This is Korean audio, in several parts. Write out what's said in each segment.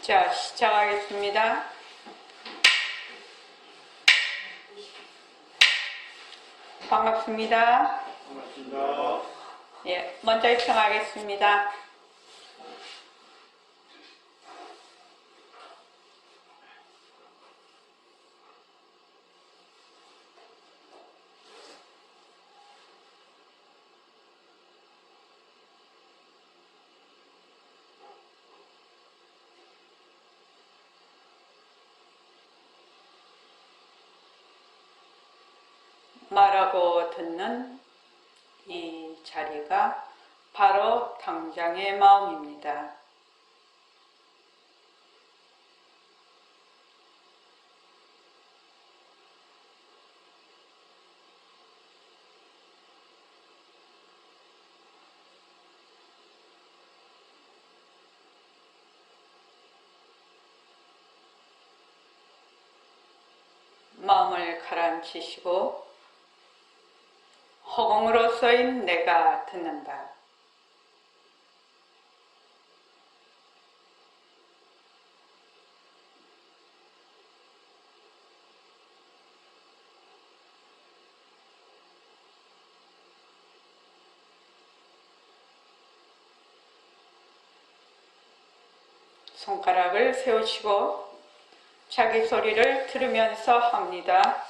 자, 시작하겠습니다. 반갑습니다. 반갑습니다. 예, 먼저 입장하겠습니다. 말하고 듣는 이 자리가 바로 당장의 마음입니다. 마음을 가라앉히시고 허공으로 써인 내가 듣는다. 손가락을 세우시고 자기 소리를 들으면서 합니다.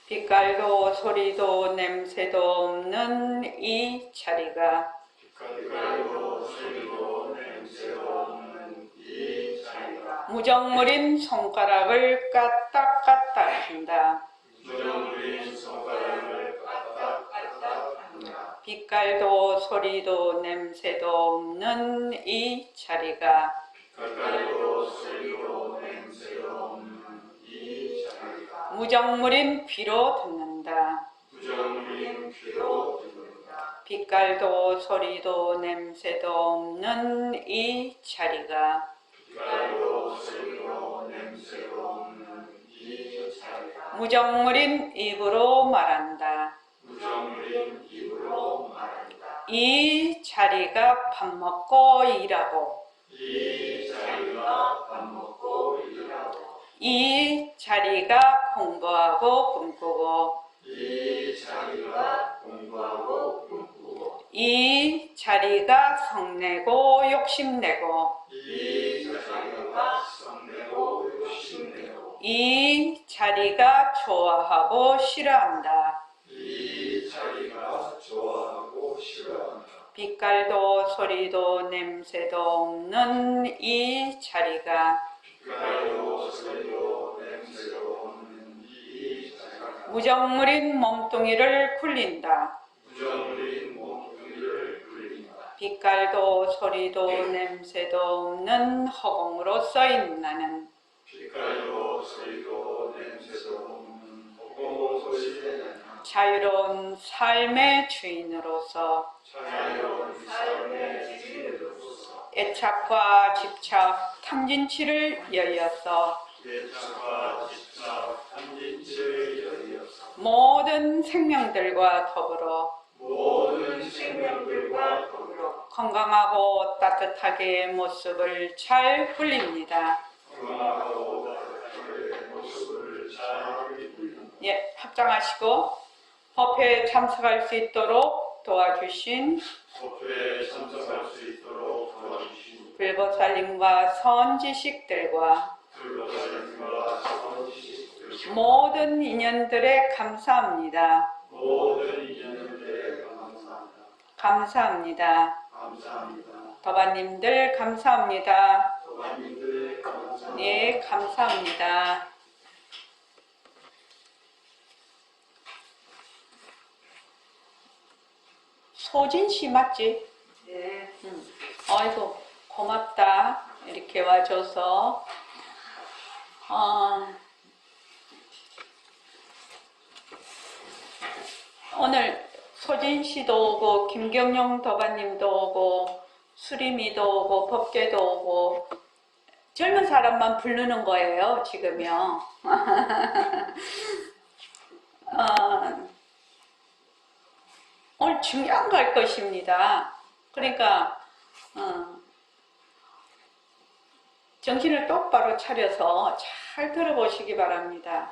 빛깔도 소리도 냄새도 없는 이 자리가 빛깔도 소리도 냄새도 없는 이 자리가 무정물인 손가락을 까딱까딱 한다. 무정물인 손가락을 까딱까딱 한다. 빛깔도 소리도 냄새도 없는 이 자리가 빛깔도 소리도 냄새도 없는 이 자리가 무정물인 귀로 듣는다. 무정물인 귀로 듣는다. 빛깔도 소리도 냄새도 없는 이 자리가 빛깔도 소리도 냄새도 없는 이 자리가 무정물인 입으로 말한다. 무정물인 입으로 말한다. 이 자리가 밥 먹고 일하고 이 자리가 밥 먹고 일하고 이 자리가 공부하고 꿈꾸고 이 자리가 공부하고 꿈꾸고 이 자리가 성내고 욕심내고 이 자리가 성내고 욕심내고 이 자리가 좋아하고 싫어한다. 이 자리가 좋아하고 싫어한다. 빛깔도 소리도 냄새도 없는 이 자리가 빛깔도 소리도 냄새도 없는 이 자리가 무정물인 몸뚱이를 굴린다. 무정물인 몸뚱이를 굴린다. 빛깔도 소리도 냄새도 없는 허공으로 써인 나는 빛깔도 소리도 냄새도 없는 허공으로 쓰이는 자유로운 삶의 주인으로서 자유로운 삶의 주인으로서 애착과 집착, 탐진치를 여의어서 예착과 집착, 탐진치를 여의어서 모든 생명들과 더불어 모든 생명들과 더불어 건강하고 따뜻하게 모습을 잘 굴립니다. 건강하고 따뜻하게 모습을 잘 굴립니다. 예, 합장하시고 법회에 참석할 수 있도록 도와주신 법회에 참석할 수 있도록 도와주신 불보살님과 선지식들과 불보살님과 선지식들 모든 인연들에 감사합니다. 모든 인연들에 감사합니다. 감사합니다. 감사합니다. 도반님들 감사합니다. 도반님들 감사합니다. 예, 감사합니다. 소진 씨 맞지? 네. 아이고 고맙다. 이렇게 와줘서. 오늘 소진 씨도 오고 김경용 도반님도 오고 수림이도 오고 법계도 오고 젊은 사람만 부르는 거예요 지금요. 오늘 중요한 거 할 것입니다. 그러니까 정신을 똑바로 차려서 잘 들어보시기 바랍니다.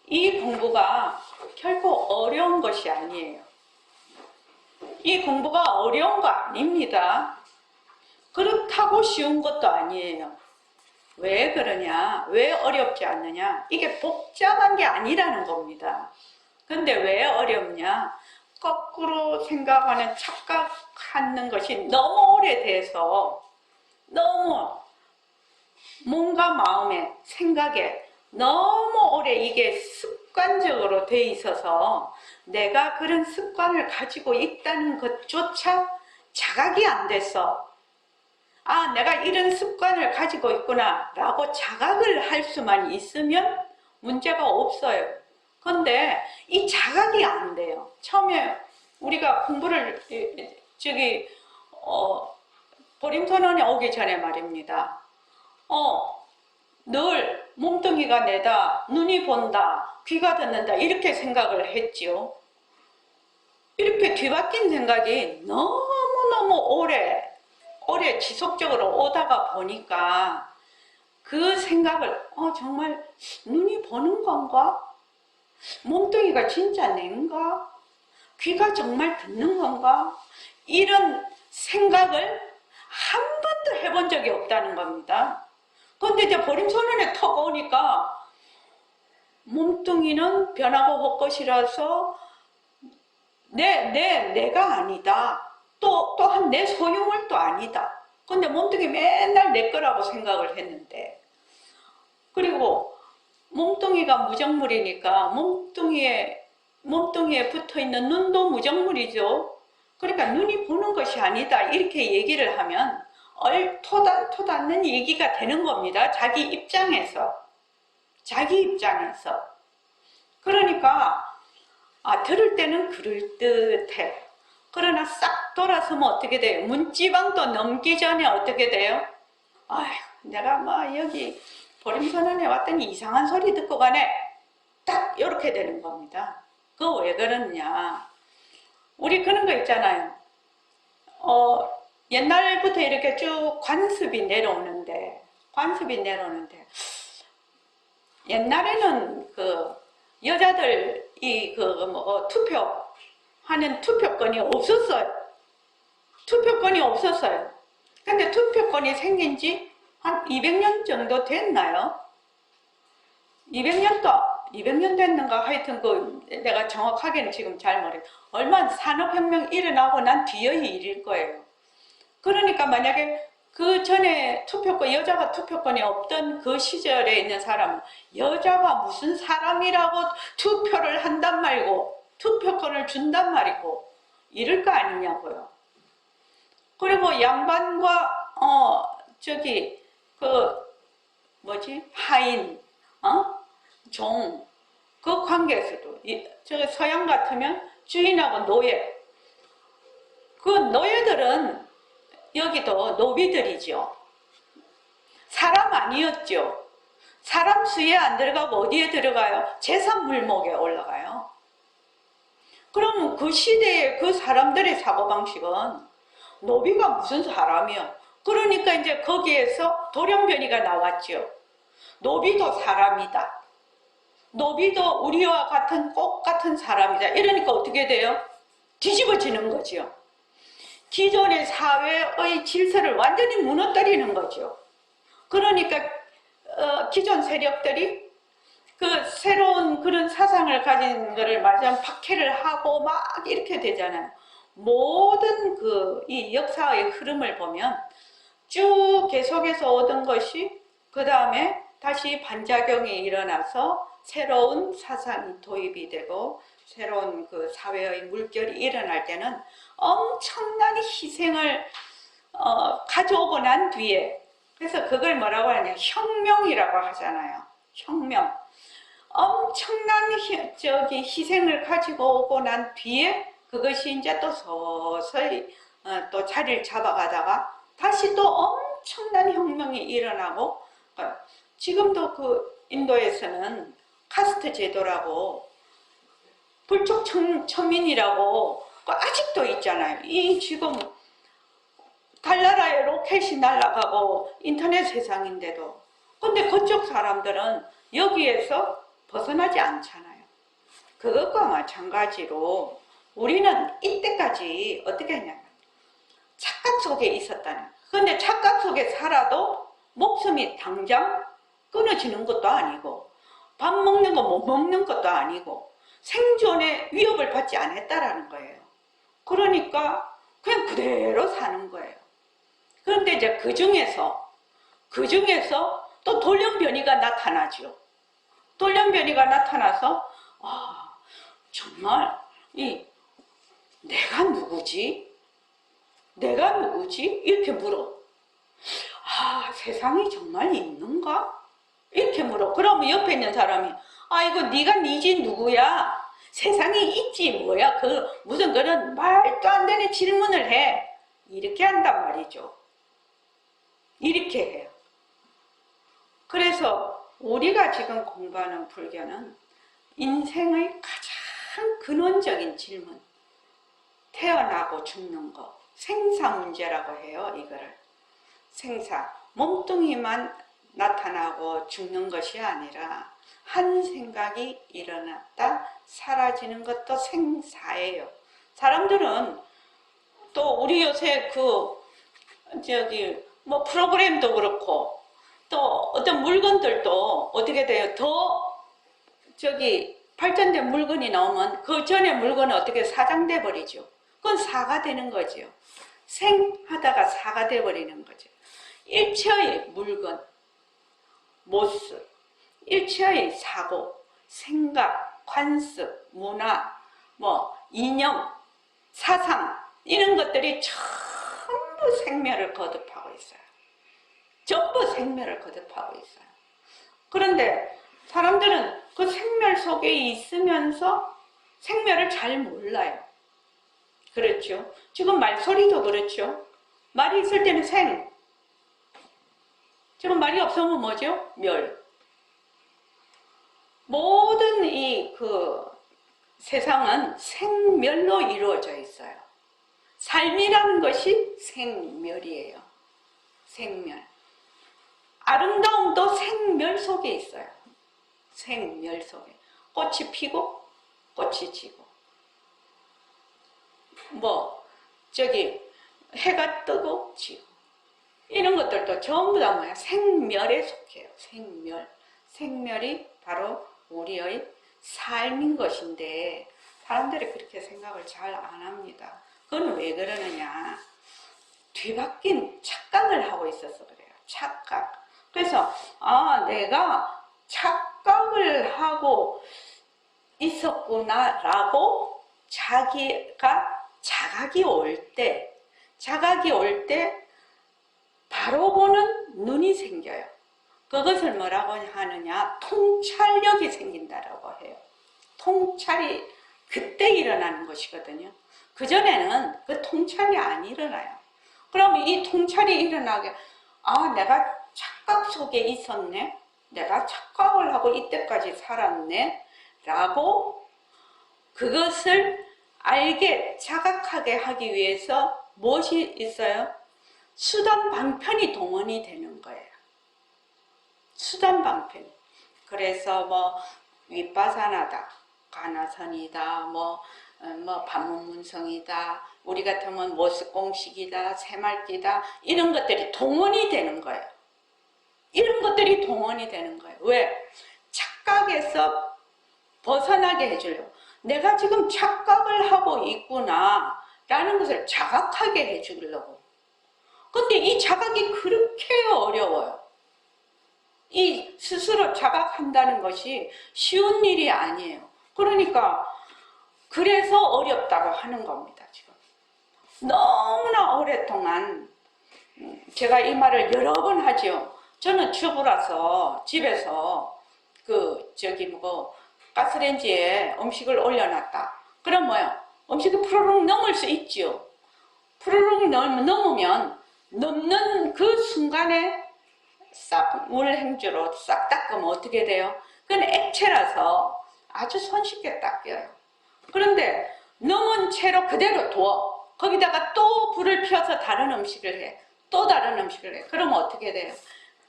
이 공부가 결코 어려운 것이 아니에요. 이 공부가 어려운 거 아닙니다. 그렇다고 쉬운 것도 아니에요. 왜 그러냐? 왜 어렵지 않느냐? 이게 복잡한 게 아니라는 겁니다. 근데 왜 어렵냐? 거꾸로 생각하는 착각하는 것이 너무 오래돼서 너무 몸과 마음에 생각에 너무 오래 이게 습관적으로 돼 있어서 내가 그런 습관을 가지고 있다는 것조차 자각이 안 됐어. 아, 내가 이런 습관을 가지고 있구나 라고 자각을 할 수만 있으면 문제가 없어요. 근데 이 자각이 안 돼요. 처음에 우리가 공부를 보림선언에 오기 전에 말입니다. 늘 몸뚱이가 내다, 눈이 본다, 귀가 듣는다 이렇게 생각을 했지요. 이렇게 뒤바뀐 생각이 너무너무 오래 지속적으로 오다가 보니까 그 생각을 정말 눈이 보는 건가? 몸뚱이가 진짜 내인가? 귀가 정말 듣는 건가? 이런 생각을 한 번도 해본 적이 없다는 겁니다. 그런데 이제 보림선언에 턱 오니까 몸뚱이는 변하고 헛것이라서 내가 아니다. 또한 내 소유물도 아니다. 근데 몸뚱이 맨날 내 거라고 생각을 했는데, 그리고 몸뚱이가 무정물이니까 몸뚱이에 붙어 있는 눈도 무정물이죠. 그러니까 눈이 보는 것이 아니다. 이렇게 얘기를 하면 토 닿는 얘기가 되는 겁니다. 자기 입장에서. 그러니까 들을 때는 그럴듯해. 그러나 싹 돌아서면 어떻게 돼요? 문지방도 넘기 전에 어떻게 돼요? 아휴, 내가 여기 보림선언에 왔더니 이상한 소리 듣고 가네. 딱 이렇게 되는 겁니다. 그거 왜 그러냐? 우리 그런 거 있잖아요. 옛날부터 이렇게 쭉 관습이 내려오는데 옛날에는 여자들이 투표하는 투표권이 없었어요. 근데 투표권이 생긴 지 한 200년 정도 됐나요? 200년 됐는가? 하여튼 내가 정확하게는 지금 잘 모르겠어요. 얼마 산업혁명 일어나고 난 뒤의 일일 거예요. 그러니까 만약에 그 전에 여자가 투표권이 없던 그 시절에 있는 사람은 여자가 무슨 사람이라고 투표를 한단 말고 투표권을 준단 말이고 이럴 거 아니냐고요. 그리고 양반과 하인, 종, 그 관계에서도 서양 같으면 주인하고 노예, 그 노예들은 여기도 노비들이죠. 사람 아니었죠. 사람 수에 안 들어가고 어디에 들어가요? 제삼물목에 올라가요. 그럼 그 시대의 그 사람들의 사고방식은 노비가 무슨 사람이요? 그러니까 이제 거기에서 돌연변이가 나왔죠. 노비도 사람이다. 노비도 우리와 같은 꽃 같은 사람이다. 이러니까 어떻게 돼요? 뒤집어지는 거죠. 기존의 사회의 질서를 완전히 무너뜨리는 거죠. 그러니까 기존 세력들이 그 새로운 그런 사상을 가진 거를 말하자면 박해를 하고 막 이렇게 되잖아요. 모든 이 역사의 흐름을 보면 쭉 계속해서 오던 것이 그 다음에 다시 반작용이 일어나서 새로운 사상이 도입이 되고 새로운 그 사회의 물결이 일어날 때는 엄청난 희생을 가져오고 난 뒤에, 그래서 그걸 뭐라고 하냐, 혁명이라고 하잖아요. 혁명. 엄청난 희생을 가지고 오고 난 뒤에 그것이 이제 또 서서히 또 자리를 잡아가다가 다시 또 엄청난 혁명이 일어나고, 지금도 그 인도에서는 카스트 제도라고 불촉 천민이라고 아직도 있잖아요. 이 지금 달나라에 로켓이 날아가고 인터넷 세상인데도 근데 그쪽 사람들은 여기에서 벗어나지 않잖아요. 그것과 마찬가지로 우리는 이때까지 어떻게 했냐면 착각 속에 있었다는. 근데 착각 속에 살아도 목숨이 당장 끊어지는 것도 아니고 밥 먹는 거 못 먹는 것도 아니고 생존의 위협을 받지 않았다라는 거예요. 그러니까 그냥 그대로 사는 거예요. 그런데 이제 그 중에서 또 돌연변이가 나타나죠. 돌연변이가 나타나서 정말 내가 누구지? 내가 누구지? 이렇게 물어. 세상이 정말 있는가? 이렇게 물어. 그러면 옆에 있는 사람이 이거 네가 니지 누구야? 세상이 있지 뭐야? 무슨 그런 말도 안 되는 질문을 해. 이렇게 한단 말이죠. 이렇게 해요. 그래서 우리가 지금 공부하는 불교는 인생의 가장 근원적인 질문, 태어나고 죽는 거, 생사 문제라고 해요. 이거를 생사, 몸뚱이만 나타나고 죽는 것이 아니라 한 생각이 일어났다 사라지는 것도 생사예요. 사람들은 또 우리 요새 프로그램도 그렇고 또 어떤 물건들도 어떻게 돼요? 더 발전된 물건이 나오면 그 전에 물건은 어떻게 사장돼 버리죠. 그건 사가 되는 거죠. 생하다가 사가 돼 버리는 거죠. 일체의 물건, 모습, 일체의 사고, 생각, 관습, 문화, 이념, 사상 이런 것들이 전부 생멸을 거듭하고 있어요. 전부 생멸을 거듭하고 있어요. 그런데 사람들은 그 생멸 속에 있으면서 생멸을 잘 몰라요. 그렇죠? 지금 말소리도 그렇죠? 말이 있을 때는 생. 지금 말이 없으면 뭐죠? 멸. 모든 세상은 생멸로 이루어져 있어요. 삶이라는 것이 생멸이에요. 생멸. 아름다움도 생멸 속에 있어요. 생멸 속에. 꽃이 피고 꽃이 지고 해가 뜨고 지고 이런 것들도 전부 다 뭐야? 생멸에 속해요. 생멸. 생멸이 바로 우리의 삶인 것인데 사람들이 그렇게 생각을 잘 안 합니다. 그건 왜 그러느냐? 뒤바뀐 착각을 하고 있어서 그래요. 착각. 그래서 내가 착각을 하고 있었구나라고 자각이 올 때 바로 보는 눈이 생겨요. 그것을 뭐라고 하느냐? 통찰력이 생긴다라고 해요. 통찰이 그때 일어나는 것이거든요. 그전에는 그 통찰이 안 일어나요. 그러면 이 통찰이 일어나게 내가 착각 속에 있었네? 내가 착각을 하고 이때까지 살았네? 라고 그것을 자각하게 하기 위해서 무엇이 있어요? 수단 방편이 동원이 되는 거예요. 수단 방편. 그래서 윗바사나다, 가나선이다, 반문문성이다, 우리 같으면 모습공식이다, 새말기다, 이런 것들이 동원이 되는 거예요. 이런 것들이 동원이 되는 거예요. 왜? 착각에서 벗어나게 해주려고. 내가 지금 착각을 하고 있구나 라는 것을 자각하게 해주려고. 근데 이 자각이 그렇게 어려워요. 이 스스로 자각한다는 것이 쉬운 일이 아니에요. 그러니까 그래서 어렵다고 하는 겁니다. 지금 너무나 오랫동안 제가 이 말을 여러 번 하죠. 저는 주부라서 집에서 가스레인지에 음식을 올려놨다. 그럼 뭐요? 음식이 푸르륵 넘을 수 있죠. 푸르륵 넘으면 넘는 그 순간에 싹 물행주로 싹 닦으면 어떻게 돼요? 그건 액체라서 아주 손쉽게 닦여요. 그런데 넘은 채로 그대로 둬. 거기다가 또 불을 피워서 다른 음식을 해. 또 다른 음식을 해. 그러면 어떻게 돼요?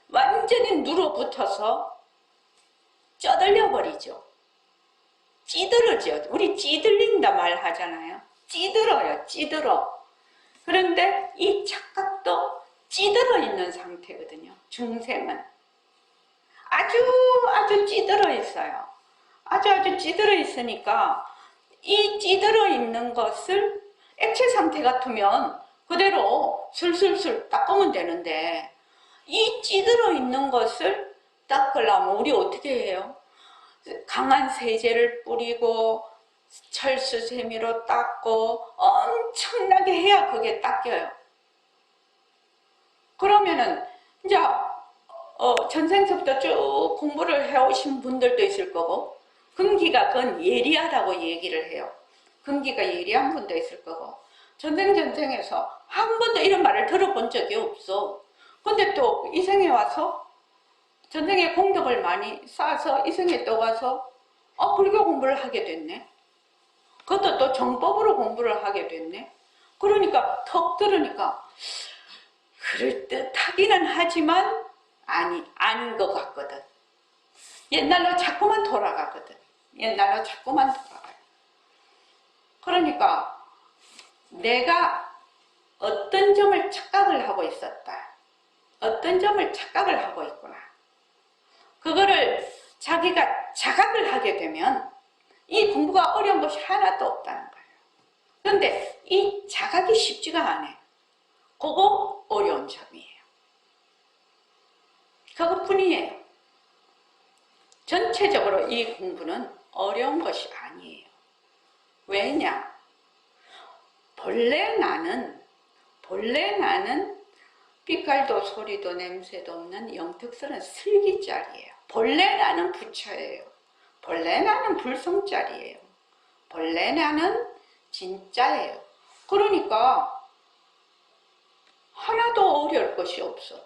완전히 눌어붙어서 쪄들려 버리죠. 찌들어져. 우리 찌들린다 말 하잖아요. 찌들어요. 찌들어. 그런데 이 착각도 찌들어 있는 상태거든요. 중생은. 아주 찌들어 있어요. 아주 찌들어 있으니까 이 찌들어 있는 것을 액체 상태 같으면 그대로 술술술 닦으면 되는데 이 찌들어 있는 것을 닦으려면 우리 어떻게 해요? 강한 세제를 뿌리고 철수세미로 닦고 엄청나게 해야 그게 닦여요. 그러면은 이제 전생서부터 쭉 공부를 해오신 분들도 있을 거고 금기가 그건 예리하다고 얘기를 해요. 금기가 예리한 분도 있을 거고 전생에서 한 번도 이런 말을 들어본 적이 없어. 근데 또 이 생에 와서 전생에 공덕을 많이 쌓아서 이 생에 또 와서 불교 공부를 하게 됐네. 그것도 또 정법으로 공부를 하게 됐네. 그러니까 턱 들으니까 그럴듯하기는 하지만 아닌 것 같거든. 옛날로 자꾸만 돌아가거든. 옛날로 자꾸만 돌아가요. 그러니까 내가 어떤 점을 착각을 하고 있었다. 어떤 점을 착각을 하고 있구나. 그거를 자기가 자각을 하게 되면 이 공부가 어려운 것이 하나도 없다는 거예요. 그런데 이 자각이 쉽지가 않아요. 그거 어려운 점이에요. 그것뿐이에요. 전체적으로 이 공부는 어려운 것이 아니에요. 왜냐? 본래 나는 빛깔도 소리도 냄새도 없는 영특스러운 슬기짜리예요. 본래 나는 부처예요. 본래 나는 불성짜리예요. 본래 나는 진짜예요. 그러니까 하나도 어려울 것이 없어.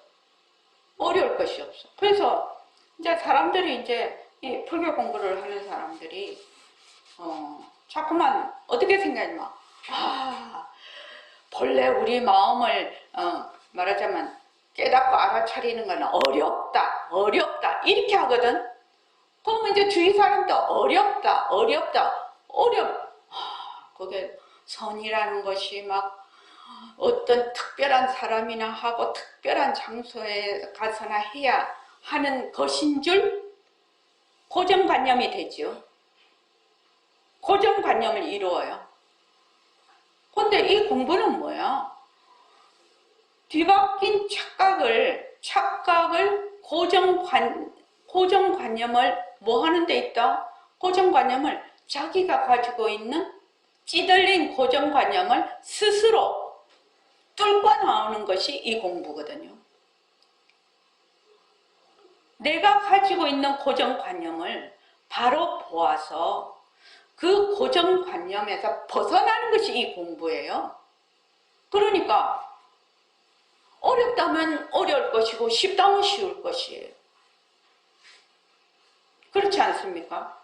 어려울 것이 없어. 그래서 이제 사람들이 이제 이 불교 공부를 하는 사람들이 자꾸만 어떻게 생각하냐면 본래 우리 마음을 말하자면 깨닫고 알아차리는 건 어렵다 이렇게 하거든. 그러면 이제 주위 사람도 어렵다 그게 선이라는 것이 막 어떤 특별한 사람이나 하고 특별한 장소에 가서나 해야 하는 것인 줄 고정관념이 되죠. 고정관념을 이루어요. 근데 이 공부는 뭐야? 뒤바뀐 착각을 고정관념을 뭐 하는 데 있다? 고정관념을 자기가 가지고 있는 찌들린 고정관념을 스스로 뚫고 나오는 것이 이 공부거든요. 내가 가지고 있는 고정관념을 바로 보아서 그 고정관념에서 벗어나는 것이 이 공부예요. 그러니까 어렵다면 어려울 것이고 쉽다면 쉬울 것이에요. 그렇지 않습니까?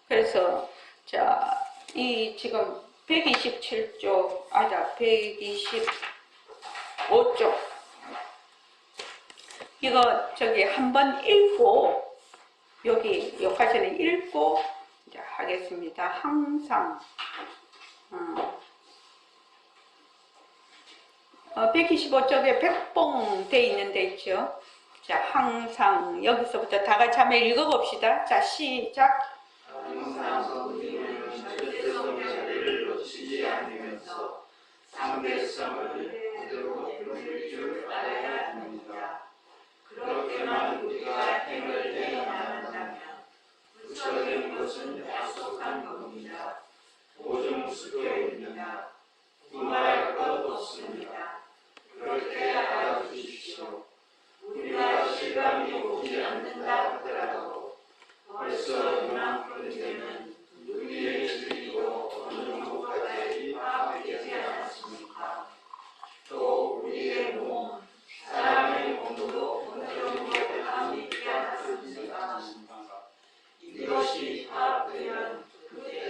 그래서 자, 이 지금 127쪽 아니다 125쪽 이거 저기 한번 읽고 여기까지는 읽고 이제 하겠습니다. 항상 125쪽에 백봉돼 있는 데 있죠. 자, 항상 여기서부터 다 같이 한번 읽어봅시다. 자, 시작. 항상 우리는 절대성 자리를 놓치지 않으면서 상대성을 그대로 누릴 줄 알아야 합니다. 그렇게만 우리가 행을 해나간다면 부처된 것은 약속한 겁니다. 오종수교입니다. 두말할 것 없습니다. 그렇게 알아주십시오. 우리가 실감이 오지 않는다 하더라도 벌써 이만큼 되면 우리의 진리도 어느 정도까지 파악되지 않았습니까? 또 우리의 몸, 사람의 몸도 어느 정도 감이 되지 않았습니까? 이것이 파악되면 그때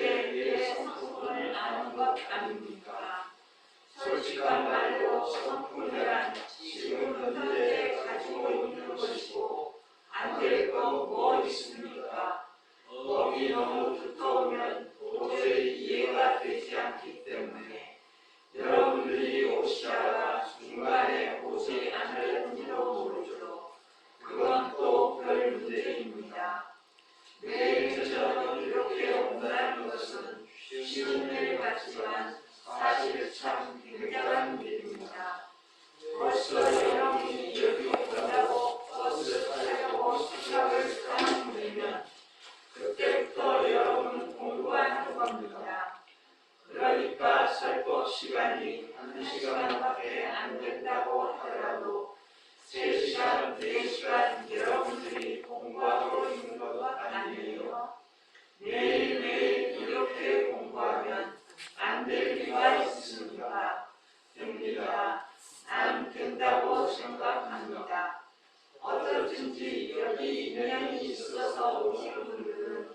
어떻든지 여기 인연이 있어서 오신 분들은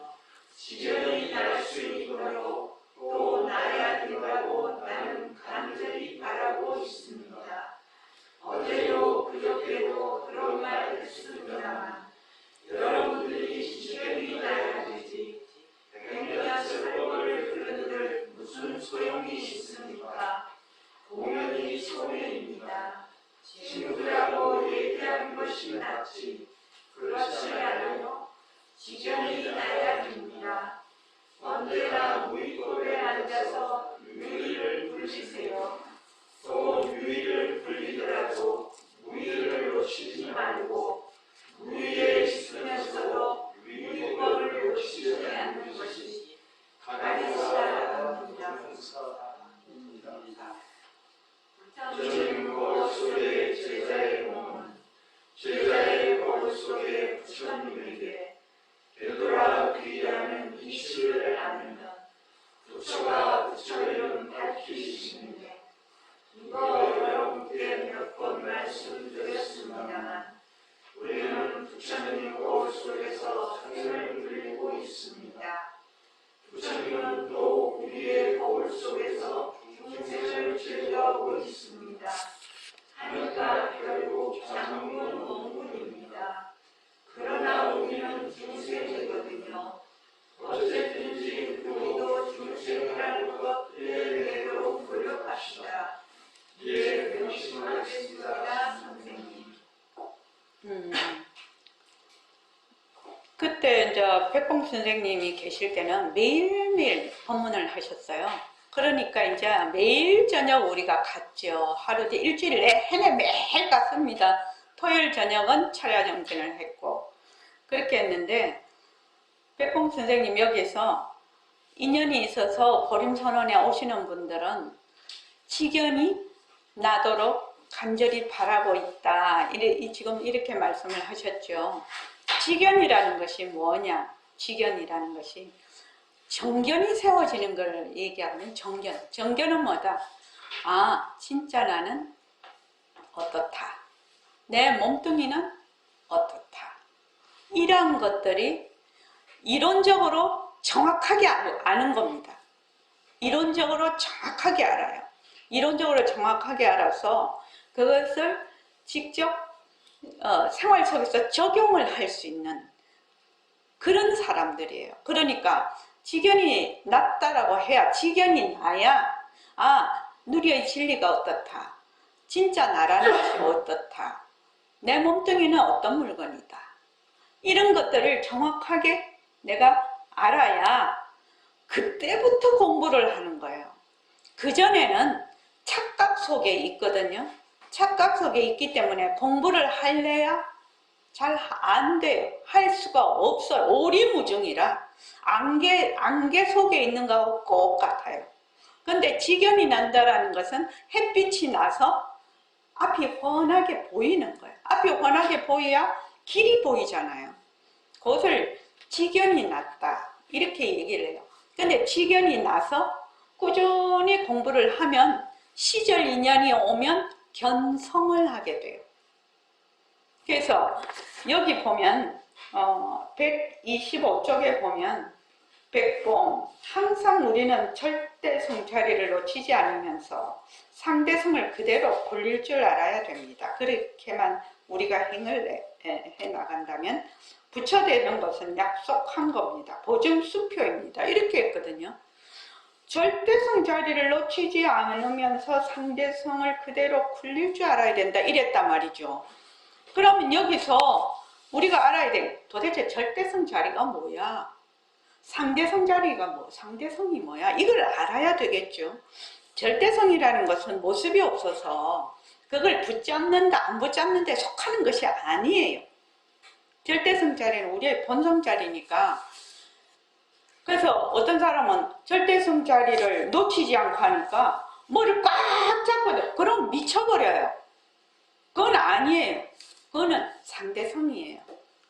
지연이 날 수 있도록 또 나야 된다고 나는 간절히 바라고 있습니다. 어제도 그저께도 그런 말 했습니다만 여러분들이 지연이 나야 되지 100년 설법을 들은들 무슨 소용이 있습니까? 공연이 손해입니다. 친구라고 얘기하는 것이 낫지. 그렇지 않아요? 지경이 나야 됩니다. 언제나 무의골에 앉아서 유의를 불리세요. 또 유의를 불리더라도 무의를 놓치지 말고 무의에 있으면서도 유의법을 놓치지 않는 것이 가리사입니다. 부처님 거울 속에 제자의 몸은 제자의 거울 속에 부처님에게 되돌아 귀하는 이치를 아니면 부처가 부처를 밝히시는데 이거 여러분께 몇 번 말씀드렸습니다만 우리는 부처님 거울 속에서 생을 누리고 있습니다. 부처님은 또 우리의 거울 속에서 중생을 즐겨하고 있습니다. 하니까 결국 장문 원군입니다. 그러나 우리는 중생이거든요. 어쨌든지 우리도 중생이라는 것 이해되도록 노력합시다. 예, 명심하겠습니다, 선생님. 그때 이제 백봉 선생님이 계실 때는 매일매일 법문을 하셨어요. 그러니까 이제 매일 저녁 우리가 갔죠. 하루 일주일 내내 매일 갔습니다. 토요일 저녁은 철야정진을 했고 그렇게 했는데 백봉 선생님 여기서 인연이 있어서 보림선언에 오시는 분들은 지견이 나도록 간절히 바라고 있다. 지금 이렇게 말씀을 하셨죠. 지견이라는 것이 뭐냐? 지견이라는 것이 정견이 세워지는 걸 얘기하면 정견. 정견은 뭐다? 아, 진짜 나는 어떻다. 내 몸뚱이는 어떻다. 이런 것들이 이론적으로 정확하게 아는 겁니다. 이론적으로 정확하게 알아요. 이론적으로 정확하게 알아서 그것을 직접 생활 속에서 적용을 할 수 있는 그런 사람들이에요. 그러니까 지견이 낮다라고 해야 지견이 나야 아 누리의 진리가 어떻다. 진짜 나라는 것이 어떻다. 내 몸뚱이는 어떤 물건이다. 이런 것들을 정확하게 내가 알아야 그때부터 공부를 하는 거예요. 그전에는 착각 속에 있거든요. 착각 속에 있기 때문에 공부를 할래야 잘 안 돼요. 할 수가 없어요. 오리무중이라 안개 속에 있는 거하고 똑같아요. 근데 지견이 난다라는 것은 햇빛이 나서 앞이 훤하게 보이는 거예요. 앞이 훤하게 보여야 길이 보이잖아요. 그것을 지견이 났다 이렇게 얘기를 해요. 근데 지견이 나서 꾸준히 공부를 하면 시절 인연이 오면 견성을 하게 돼요. 그래서 여기 보면 125쪽에 보면 백봉 항상 우리는 절대성 자리를 놓치지 않으면서 상대성을 그대로 굴릴 줄 알아야 됩니다. 그렇게만 우리가 행을 해나간다면 부처되는 것은 약속한 겁니다. 보증수표입니다. 이렇게 했거든요. 절대성 자리를 놓치지 않으면서 상대성을 그대로 굴릴 줄 알아야 된다. 이랬단 말이죠. 그러면 여기서 우리가 알아야 돼. 도대체 절대성 자리가 뭐야? 상대성 자리가 뭐? 상대성이 뭐야? 이걸 알아야 되겠죠. 절대성이라는 것은 모습이 없어서 그걸 붙잡는다, 안 붙잡는데 속하는 것이 아니에요. 절대성 자리는 우리의 본성 자리니까. 그래서 어떤 사람은 절대성 자리를 놓치지 않고 하니까 머리를 꽉 잡고 그럼 미쳐버려요. 그건 아니에요. 그거는 상대성이에요.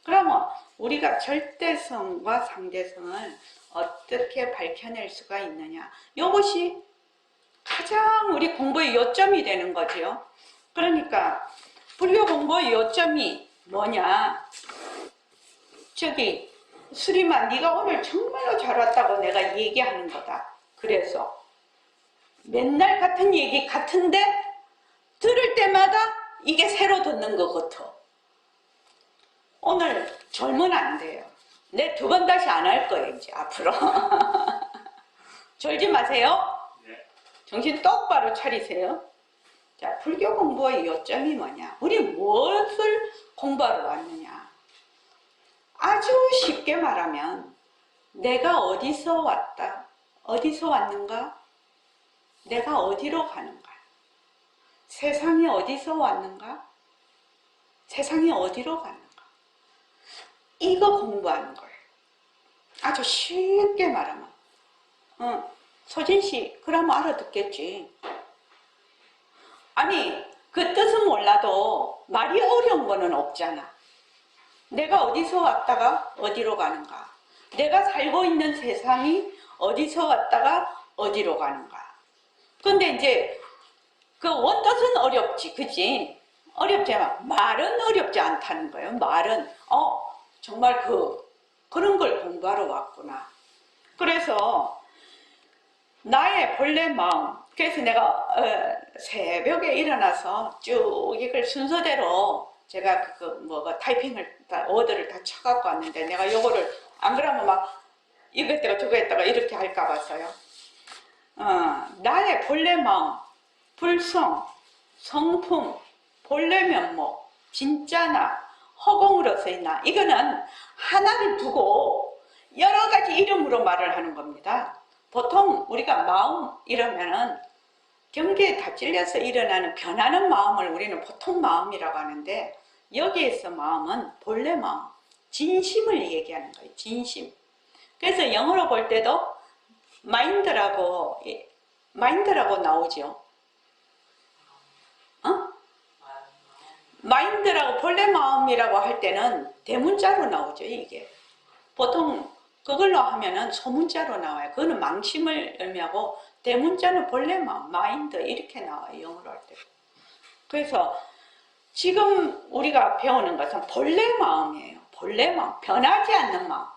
그러면 우리가 절대성과 상대성을 어떻게 밝혀낼 수가 있느냐. 이것이 가장 우리 공부의 요점이 되는 거죠. 그러니까 불교 공부의 요점이 뭐냐? 저기 수리만 네가 오늘 정말로 잘 왔다고 내가 얘기하는 거다. 그래서 맨날 같은 얘기 같은데 들을 때마다 이게 새로 듣는 것 같아. 오늘 졸면 안 돼요. 내 2번 다시 안 할 거예요, 이제 앞으로. 졸지 마세요. 네. 정신 똑바로 차리세요. 자, 불교 공부의 요점이 뭐냐? 우리 무엇을 공부하러 왔느냐? 아주 쉽게 말하면 내가 어디서 왔다, 어디서 왔는가, 내가 어디로 가는가, 세상이 어디서 왔는가, 세상이 어디로 가는가, 이거 공부하는 거예요. 아주 쉽게 말하면. 소진씨 그러면 알아듣겠지. 아니 그 뜻은 몰라도 말이 어려운 거는 없잖아. 내가 어디서 왔다가 어디로 가는가, 내가 살고 있는 세상이 어디서 왔다가 어디로 가는가. 근데 이제 그 원뜻은 어렵지, 그치? 어렵지만 말은 어렵지 않다는 거예요. 말은 정말 그런 걸 공부하러 왔구나. 그래서 나의 본래 마음, 그래서 내가 새벽에 일어나서 쭉 이걸 순서대로 제가 타이핑을 다 워드를 다 쳐갖고 왔는데, 내가 요거를 안 그러면 막 이거 했다가 저거 했다가 이렇게 할까 봐서요. 나의 본래 마음, 불성, 성품, 본래 면목, 진짜 나, 허공으로서의 나, 이거는 하나를 두고 여러 가지 이름으로 말을 하는 겁니다. 보통 우리가 마음 이러면은 경계에 다 찔려서 일어나는 변하는 마음을 우리는 보통 마음이라고 하는데, 여기에서 마음은 본래 마음, 진심을 얘기하는 거예요. 진심. 그래서 영어로 볼 때도 마인드라고 나오죠. 마인드라고 본래 마음이라고 할 때는 대문자로 나오죠. 이게 보통 그걸로 하면은 소문자로 나와요. 그거는 망심을 의미하고, 대문자는 본래 마음, 마인드 이렇게 나와요. 영어로 할 때. 그래서 지금 우리가 배우는 것은 본래 마음이에요. 본래 마음, 변하지 않는 마음,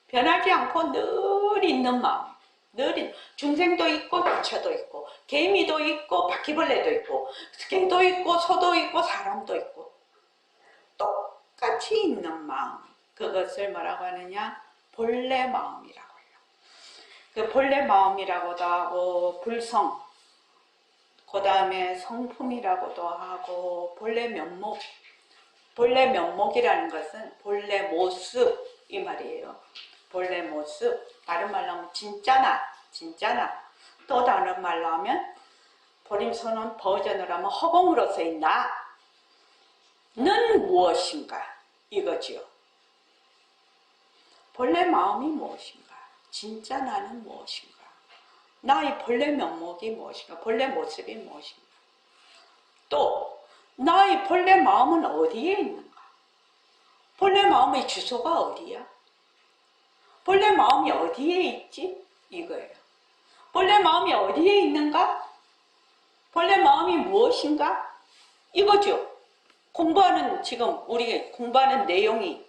변하지 않고 늘 있는 마음. 늘 중생도 있고 부처도 있고 개미도 있고 바퀴벌레도 있고 개도 있고 소도 있고 사람도 있고 똑같이 있는 마음, 그것을 뭐라고 하느냐? 본래 마음이라고 해요. 그 본래 마음이라고도 하고, 불성, 그 다음에 성품이라고도 하고, 본래 면목. 본래 면목이라는 것은 본래 모습 이 말이에요. 본래 모습, 다른 말로 하면 진짜 나. 또 다른 말로 하면 보림선언 버전으로 하면 허공으로서의 나는 무엇인가, 이거지요. 본래 마음이 무엇인가, 진짜 나는 무엇인가, 나의 본래 면목이 무엇인가, 본래 모습이 무엇인가, 또 나의 본래 마음은 어디에 있는가, 본래 마음의 주소가 어디야, 본래 마음이 어디에 있지, 이거예요. 본래 마음이 어디에 있는가, 본래 마음이 무엇인가, 이거죠. 공부하는, 지금 우리 공부하는 내용이.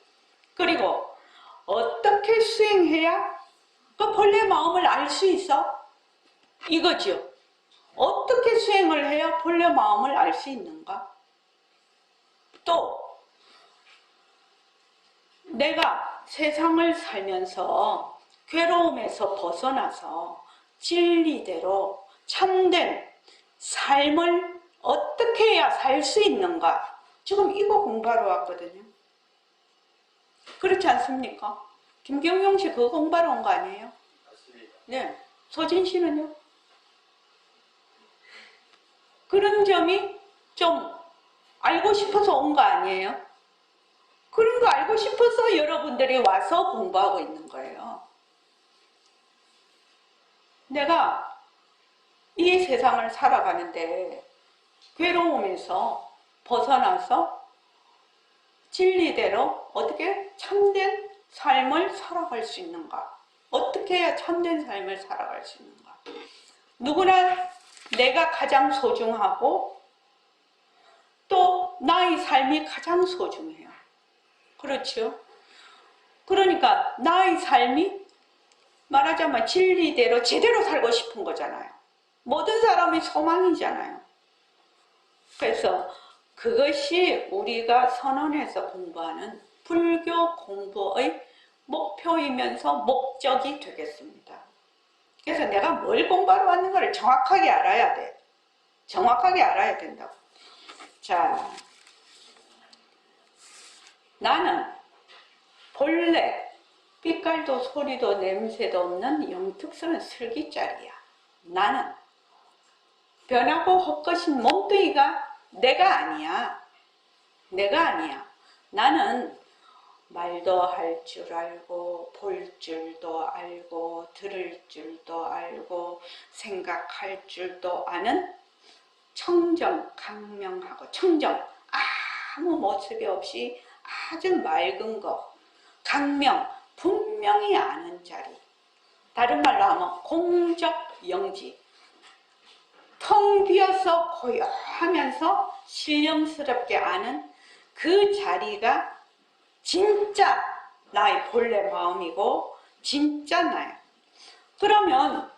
그리고 어떻게 수행해야 그 본래 마음을 알 수 있어? 이거죠. 어떻게 수행을 해야 본래 마음을 알 수 있는가? 또 내가 세상을 살면서 괴로움에서 벗어나서 진리대로 참된 삶을 어떻게 해야 살 수 있는가? 지금 이거 공부하러 왔거든요. 그렇지 않습니까? 김경용 씨 그거 공부하러 온 거 아니에요? 맞습니다. 네. 소진 씨는요? 그런 점이 좀 알고 싶어서 온 거 아니에요? 그런 거 알고 싶어서 여러분들이 와서 공부하고 있는 거예요. 내가 이 세상을 살아가는데 괴로움에서 벗어나서 진리대로 어떻게 참된 삶을 살아갈 수 있는가? 어떻게 해야 참된 삶을 살아갈 수 있는가? 누구나 내가 가장 소중하고 또 나의 삶이 가장 소중해요. 그렇죠? 그러니까 나의 삶이 말하자면 진리대로 제대로 살고 싶은 거잖아요. 모든 사람의 소망이잖아요. 그래서 그것이 우리가 선언해서 공부하는 불교 공부의 목표이면서 목적이 되겠습니다. 그래서 내가 뭘 공부하러 왔는가를 정확하게 알아야 돼. 정확하게 알아야 된다고. 자, 나는 본래 빛깔도 소리도 냄새도 없는 영특스러운 슬기짜리야. 나는 변하고 헛것인 몸뚱이가 내가 아니야. 내가 아니야. 나는 말도 할 줄 알고 볼 줄도 알고 들을 줄도 알고 생각할 줄도 아는 청정강명하고 청정, 아무 모습이 없이 아주 맑은 거, 강명, 분명히 아는 자리. 다른 말로 하면 공적영지. 텅 비어서 고요하면서 신령스럽게 아는 그 자리가 진짜 나의 본래 마음이고 진짜 나야. 그러면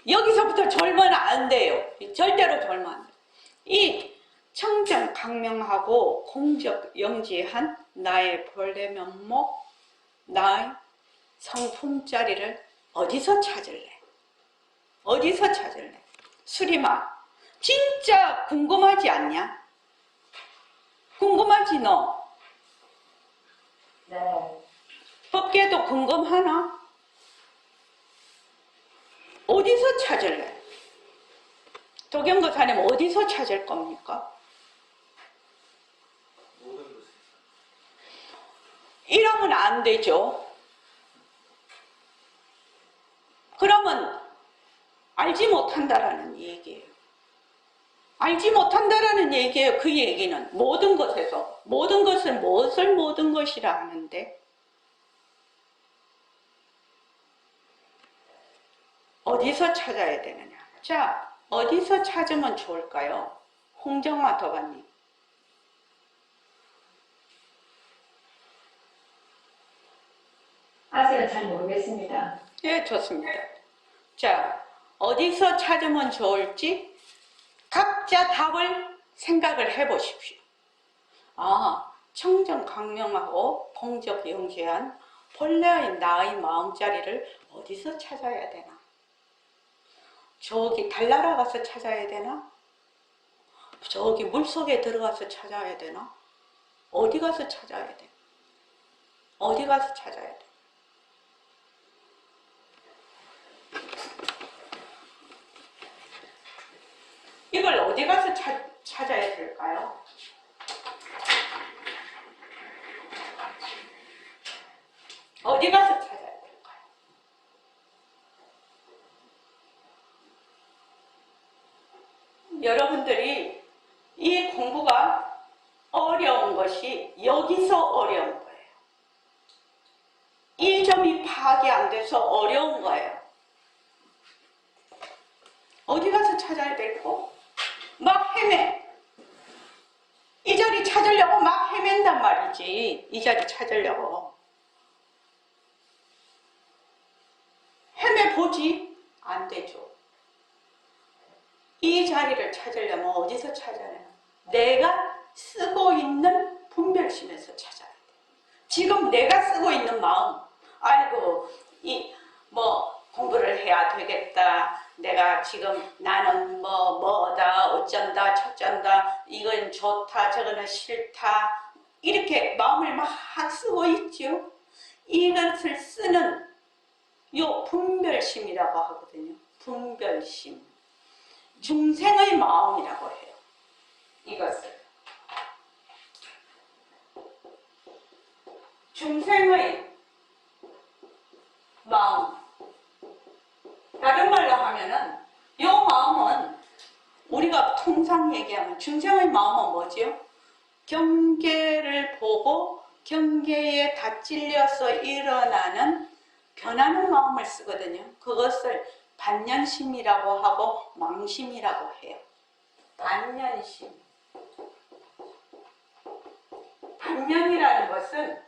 여기서부터 졸면 안 돼요. 절대로 졸면 안 돼요. 이 청정 강명하고 공적 영지한 나의 본래 면목, 나의 성품자리를 어디서 찾을래? 어디서 찾을래? 수리마, 진짜 궁금하지 않냐? 궁금하지 너? 네. 법계도 궁금하나? 어디서 찾을래? 도경거사님 어디서 찾을 겁니까? 모든 것을 이러면 안 되죠. 그러면 알지 못한다라는 얘기예요. 알지 못한다라는 얘기예요. 그 얘기는 모든 것에서 모든 것은 무엇을 모든 것이라 하는데 어디서 찾아야 되느냐. 자, 어디서 찾으면 좋을까요? 홍정화 도반님. 아직은 잘 모르겠습니다. 예, 좋습니다. 자, 어디서 찾으면 좋을지 각자 답을 생각을 해보십시오. 청정강명하고 공적영지한 본래의 나의 마음자리를 어디서 찾아야 되나? 저기 달나라 가서 찾아야 되나? 저기 물속에 들어가서 찾아야 되나? 어디 가서 찾아야 돼? 어디 가서 찾아야 돼? 이걸 어디 가서 찾아야 될까요? 어디 가서 찾아야 될까요? 여러분들이 이 공부가 어려운 것이 여기서 어려운 거예요. 이 점이 파악이 안 돼서 어려운 거예요. 어디 가서 찾아야 되고 막 헤매. 이 자리 찾으려고 막 헤맨단 말이지. 이 자리 찾으려고. 헤매보지? 안 되죠. 이 자리를 찾으려면 어디서 찾아야 해요? 내가 쓰고 있는 분별심에서 찾아야 돼. 지금 내가 쓰고 있는 마음. 아이고, 공부를 해야 되겠다. 내가 지금 나는 뭐다, 어쩐다, 저쩐다, 이건 좋다, 저거는 싫다. 이렇게 마음을 막 쓰고 있죠. 이것을 쓰는 요 분별심이라고 하거든요. 분별심. 중생의 마음이라고 해요. 이것을. 중생의 마음. 다른 말로 하면은 이 마음은 우리가 통상 얘기하면 중생의 마음은 뭐지요? 경계를 보고 경계에 다 찔려서 일어나는 변하는 마음을 쓰거든요. 그것을 반연심이라고 하고 망심이라고 해요. 반년심. 반년이라는 것은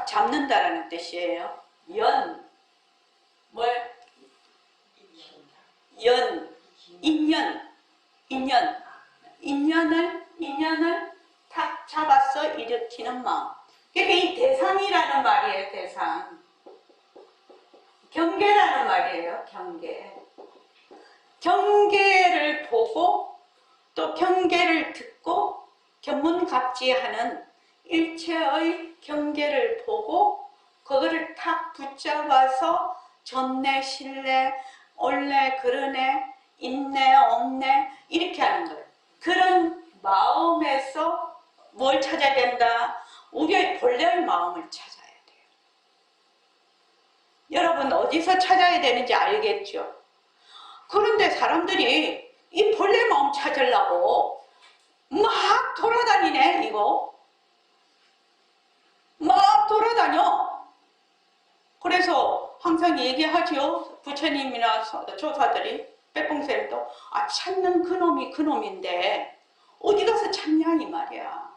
잡는다라는 뜻이에요. 인연을 탁 잡아서 일으키는 마음. 그러니까 이 대상이라는 말이에요, 대상. 경계라는 말이에요, 경계. 경계를 보고 또 경계를 듣고 견문갑지하는 일체의 경계를 보고 그거를 탁 붙잡아서 좋네, 싫네, 옳네, 그러네, 있네, 없네 이렇게 하는 거예요. 그런 마음에서 뭘 찾아야 된다? 우리의 본래의 마음을 찾아야 돼요. 여러분 어디서 찾아야 되는지 알겠죠? 그런데 사람들이 이 본래 마음 찾으려고 막 돌아다니네, 이거. 막 돌아다녀. 그래서 항상 얘기하죠. 부처님이나 조사들이, 빼뽕쌤도. 찾는 그놈이 그놈인데 어디 가서 찾냐 이 말이야.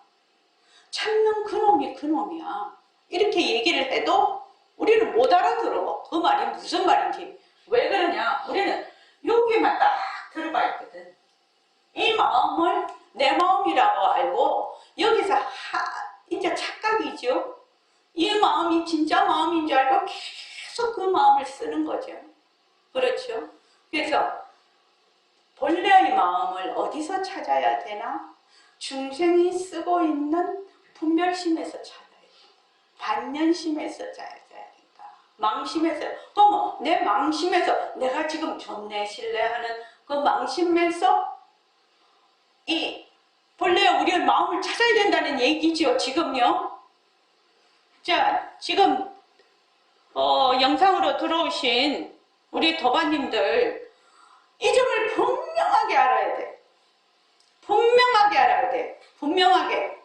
찾는 그놈이 그놈이야. 이렇게 얘기를 해도 우리는 못 알아들어. 그 말이 무슨 말인지. 왜 그러냐? 우리는 여기만 딱 들어가 있거든. 이 마음을 내 마음이라고 알고 여기서 이제 착각이죠. 이 마음이 진짜 마음인 줄 알고 계속 그 마음을 쓰는 거죠. 그렇죠? 그래서 본래의 마음을 어디서 찾아야 되나? 중생이 쓰고 있는 분별심에서 찾아야 돼. 반년심에서 찾아야 된다. 망심에서. 그럼 내 망심에서 내가 지금 좋네 싫네 하는 그 망심에서 이 본래 우리의 마음을 찾아야 된다는 얘기죠. 지금요. 자, 지금 영상으로 들어오신 우리 도반님들 이 점을 분명하게 알아야 돼. 분명하게 알아야 돼. 분명하게.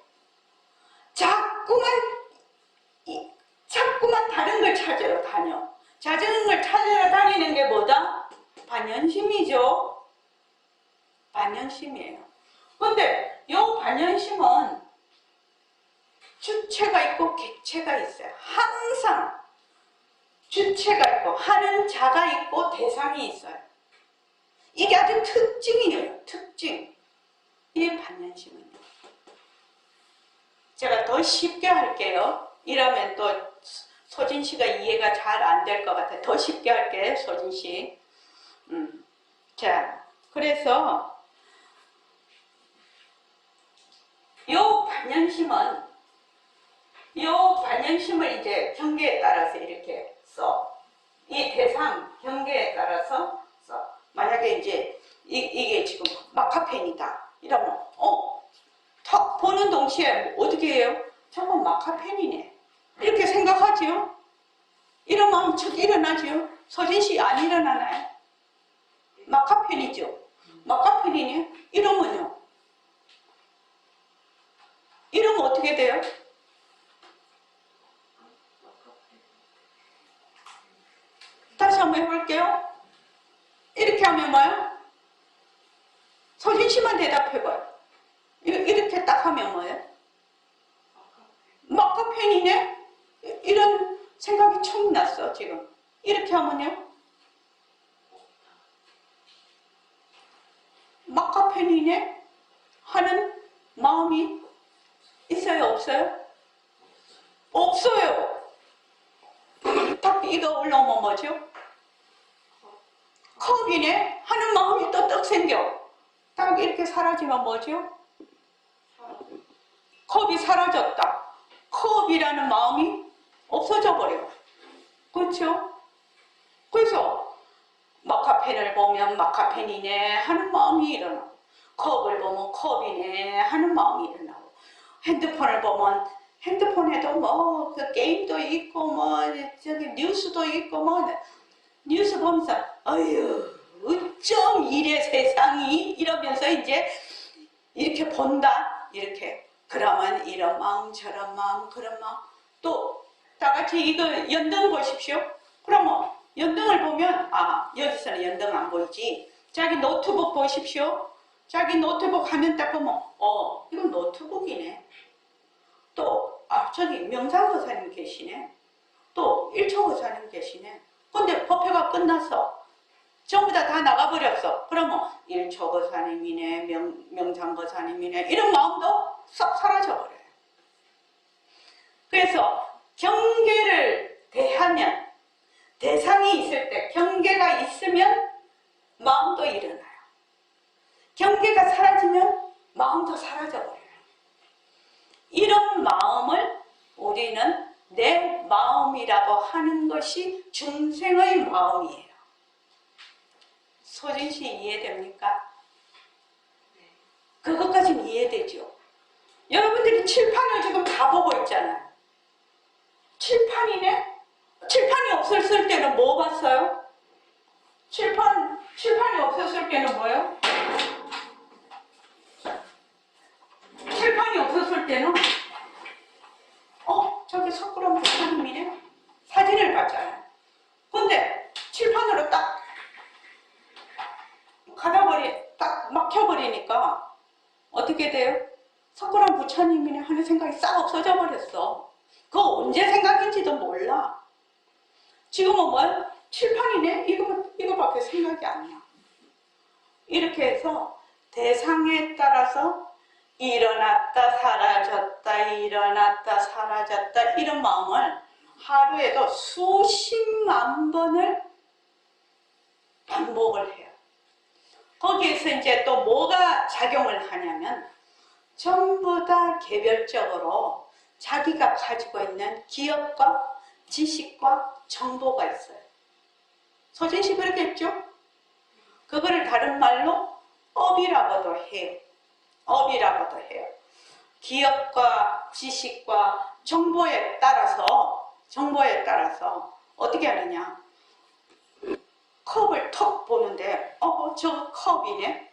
자꾸만 다른 걸 찾으러 다녀. 다른 걸 찾으러 다니는 게 뭐다? 반연심이죠. 반연심이에요. 근데 이 반연심은 주체가 있고 객체가 있어요. 항상 주체가 있고 하는 자가 있고 대상이 있어요. 이게 아주 특징이에요. 특징. 이 반연심은요. 제가 더 쉽게 할게요. 이러면 또 소진 씨가 이해가 잘 안 될 것 같아요. 더 쉽게 할게요, 소진 씨. 자, 그래서 요 반연심을 이제 경계에 따라서 이렇게 써. 이 대상 경계에 따라서 써. 만약에 이제 이게 지금 마카펜이다. 이러면 탁 보는 동시에 어떻게 해요? 정말 마카펜이네. 이렇게 생각하죠? 이런 마음 척 일어나죠? 서진 씨 안 일어나나요? 마카펜이죠? 마카펜이네? 이러면요? 이러면 어떻게 돼요? 다시 한번 해볼게요. 이렇게 하면 뭐예요? 서진 씨만 대답해봐요. 이렇게 딱 하면 뭐예요? 마카펜이네? 이런 생각이 처음 났어, 지금. 이렇게 하면요? 마카펜이네? 하는 마음이 있어요, 없어요? 없어요. 딱 이거 올라오면 뭐죠? 컵이네? 하는 마음이 또 떡 생겨. 딱 이렇게 사라지면 뭐죠? 컵이 사라졌다. 컵이라는 마음이 없어져 버려. 그렇죠? 그래서 마카펜을 보면 마카펜이네 하는 마음이 일어나고, 컵을 보면 컵이네 하는 마음이 일어나고, 핸드폰을 보면 핸드폰에도 뭐 그 게임도 있고 뭐 저기 뉴스도 있고 뭐 뉴스 보면서 아유 어쩜 이래 세상이 이러면서 이제 이렇게 본다. 이렇게. 그러면 이런 마음 저런 마음 그런 마음. 또 다같이 이거 연등 보십시오. 그러면 연등을 보면 여기서는 연등 안 보이지. 자기 노트북 보십시오. 자기 노트북 화면 딱 보면 이건 노트북이네. 또 저기 명상거사님 계시네. 또 일초거사님 계시네. 근데 법회가 끝났어. 전부 다 나가버렸어. 그러면 일초거사님이네, 명상거사님이네, 이런 마음도 싹 사라져버려요. 그래서 경계를 대하면, 대상이 있을 때 경계가 있으면 마음도 일어나요. 경계가 사라지면 마음도 사라져버려요. 이런 마음을 우리는 내 마음이라고 하는 것이 중생의 마음이에요. 소진 씨 이해됩니까? 그것까지는 이해되죠. 여러분들이 칠판을 지금 다 보고 있잖아요. 칠판이네? 칠판이 없었을 때는 뭐 봤어요? 칠판이 없었을 때는 뭐예요? 칠판이 없었을 때는 저기 석굴암 부처님이네? 사진을 봤잖아요. 근데 칠판으로 딱 딱 막혀버리니까 어떻게 돼요? 석굴암 부처님이네 하는 생각이 싹 없어져 버렸어. 그거 언제 생각인지도 몰라. 지금은 뭐야? 칠판이네? 이거밖에 생각이 안 나. 이렇게 해서 대상에 따라서 일어났다 사라졌다 일어났다 사라졌다 이런 마음을 하루에도 수십만 번을 반복을 해요. 거기에서 이제 또 뭐가 작용을 하냐면 전부 다 개별적으로 자기가 가지고 있는 기억과 지식과 정보가 있어요. 소진 씨 그렇게 했죠? 그거를 다른 말로 업이라고도 해요. 업이라고도 해요. 기억과 지식과 정보에 따라서 어떻게 하느냐? 컵을 턱 보는데 저 컵이네.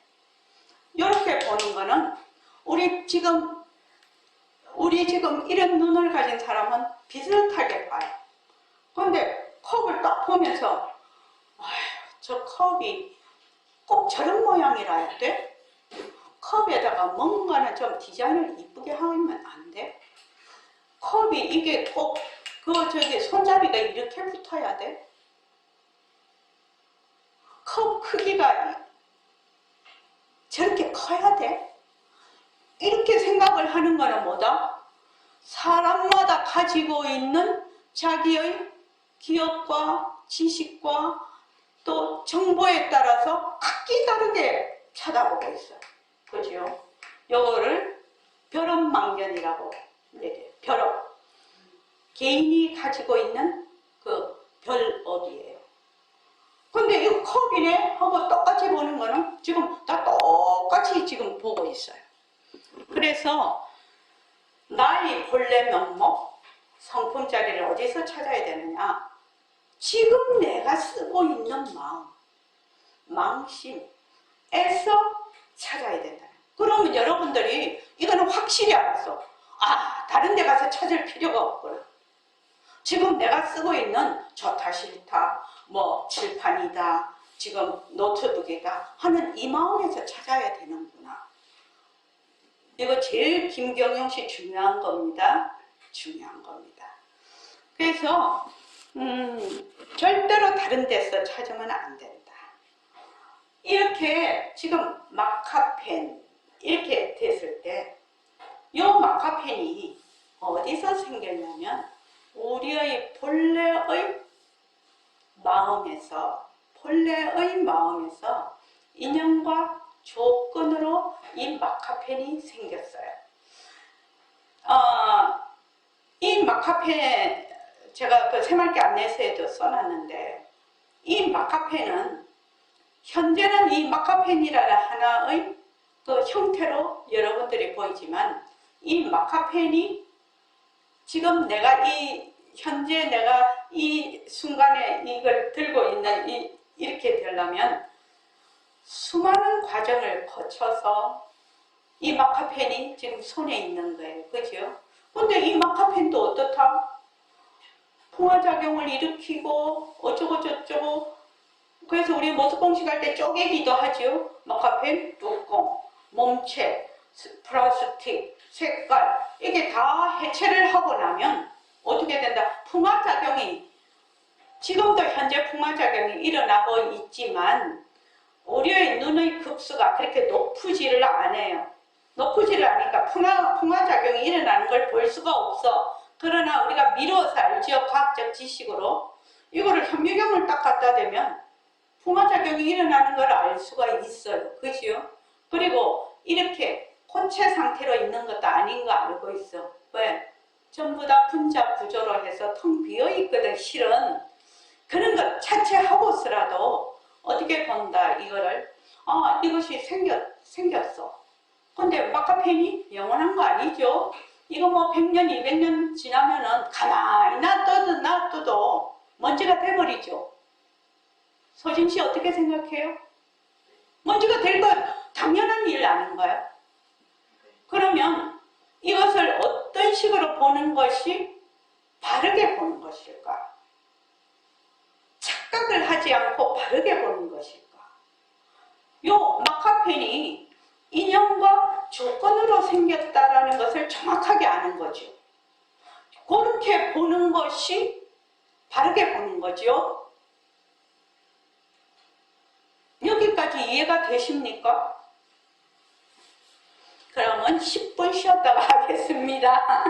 이렇게 보는 거는 우리 지금 이런 눈을 가진 사람은 비슷하게 봐요. 근데 컵을 딱 보면서 저 컵이 꼭 저런 모양이라야 돼? 컵에다가 뭔가는 좀 디자인을 이쁘게 하면 안 돼? 컵이 이게 꼭 저기 손잡이가 이렇게 붙어야 돼? 컵 크기가 저렇게 커야 돼? 이렇게 생각을 하는 거는 뭐다? 사람마다 가지고 있는 자기의 기억과 지식과 또 정보에 따라서 각기 다르게 쳐다보고 있어요. 그죠? 요거를 벼럽망견이라고 얘기해요. 벼럽. 개인이 가지고 있는 그 별업이에요. 근데 이 컵이네 하고 똑같이 보는 거는 지금 다 똑같이 지금 보고 있어요. 그래서 나의 본래 면목, 성품자리를 어디서 찾아야 되느냐? 지금 내가 쓰고 있는 마음, 망심에서 찾아야 된다. 그러면 여러분들이 이거는 확실히 알았어. 다른 데 가서 찾을 필요가 없구나. 지금 내가 쓰고 있는 좋다 싫다, 뭐 칠판이다, 지금 노트북이다 하는 이 마음에서 찾아야 되는구나. 이거 제일 김경영 씨 중요한 겁니다. 중요한 겁니다. 그래서 절대로 다른 데서 찾으면 안 된다. 이렇게 지금 마카펜 이렇게 됐을 때 이 마카펜이 어디서 생겼냐면 우리의 본래의 마음에서 인연과 조건으로 이 마카펜이 생겼어요. 이 마카펜 제가 그 새mar기 안내서에도 써놨는데 이 마카펜은 현재는 이 마카펜이라는 하나의 그 형태로 여러분들이 보이지만 이 마카펜이 지금 현재 내가 이 순간에 이걸 들고 있는 이렇게 되려면 수많은 과정을 거쳐서 이 마카펜이 지금 손에 있는 거예요. 그죠? 근데 이 마카펜도 어떻다? 풍화작용을 일으키고 어쩌고 저쩌고 그래서 우리 모습 공식할 때 쪼개기도 하죠. 마카펜, 뚜껑, 몸체, 플라스틱, 색깔 이게 다 해체를 하고 나면 어떻게 된다? 풍화작용이 지금도 현재 풍화작용이 일어나고 있지만 우리의 눈의 급수가 그렇게 높지를 않아요. 높지를 않으니까 풍화작용이 일어나는 걸 볼 수가 없어. 그러나 우리가 미루어서 알지요. 과학적 지식으로. 이거를 현미경을 딱 갖다 대면 풍화작용이 일어나는 걸 알 수가 있어요. 그죠? 그리고 이렇게 혼체 상태로 있는 것도 아닌 거 알고 있어. 왜? 전부 다 분자 구조로 해서 텅 비어 있거든, 실은. 그런 것 자체하고서라도 어떻게 본다, 이거를. 이것이 생겼어. 근데 마카펜이 영원한 거 아니죠? 이거 뭐 100년, 200년 지나면은 가만히 놔둬도 먼지가 돼버리죠. 서진 씨 어떻게 생각해요? 먼지가 될 거 당연한 일 아닌가요? 그러면 이것을 어떤 식으로 보는 것이 바르게 보는 것일까? 착각을 하지 않고 바르게 보는 것일까? 요 마카펜이 인연과 조건으로 생겼다라는 것을 정확하게 아는 거죠. 그렇게 보는 것이 바르게 보는 거죠. 여기까지 이해가 되십니까? 그러면 10분 쉬었다가 하겠습니다.